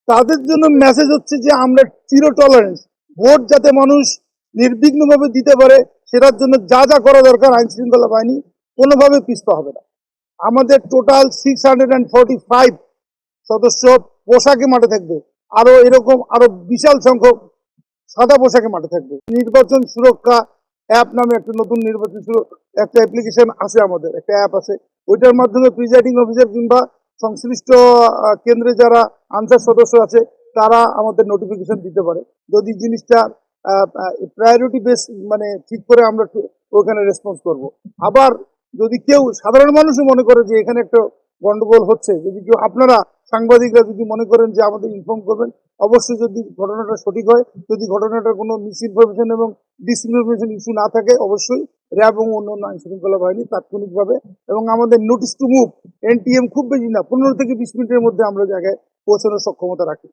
তাদের জন্য মেসেজ হচ্ছে যে আমরা জিরো টলারেন্স, ভোট যাতে মানুষ নির্বিঘ্নভাবে দিতে পারে সেটার জন্য যা যা করা দরকার আইন শৃঙ্খলা বাহিনী কোনোভাবে পিছপা হবে না। আমাদের টোটাল 645 সদস্য পোশাকে মাঠে থাকবে, আরো এরকম আরো বিশাল সংখ্যক সাদা পোশাকে মাঠে থাকবে। নির্বাচন সুরক্ষা অ্যাপ নামে একটা নতুন নির্বাচন একটা অ্যাপ্লিকেশন আছে, আমাদের একটা অ্যাপ আছে, ওইটার মাধ্যমে প্রিজাইডিং অফিসার কিংবা সংশ্লিষ্ট কেন্দ্রে যারা আনসার সদস্য আছে তারা আমাদের নোটিফিকেশন দিতে পারে। যদি জিনিসটা প্রায়োরিটি বেস মানে ঠিক করে আমরা ওখানে রেসপন্স করব। আবার যদি কেউ সাধারণ মানুষও মনে করে যে এখানে একটা গন্ডগোল হচ্ছে, যদি কেউ আপনারা সাংবাদিকরা যদি মনে করেন যে আমাদের ইনফর্ম করবেন, অবশ্যই যদি ঘটনাটা সঠিক হয়, যদি ঘটনাটার কোনো মিস ইনফরমেশন এবং ডিসইনফরমেশন ইস্যু না থাকে, অবশ্যই র্যাব এবং অন্যান্য আইন শৃঙ্খলা বাহিনী তাৎক্ষণিকভাবে এবং আমাদের নোটিস টু মুভ এনটিএম খুব বেশি না, 15 থেকে 20 মিনিটের মধ্যে আমরা জায়গায় পৌঁছানোর সক্ষমতা রাখি।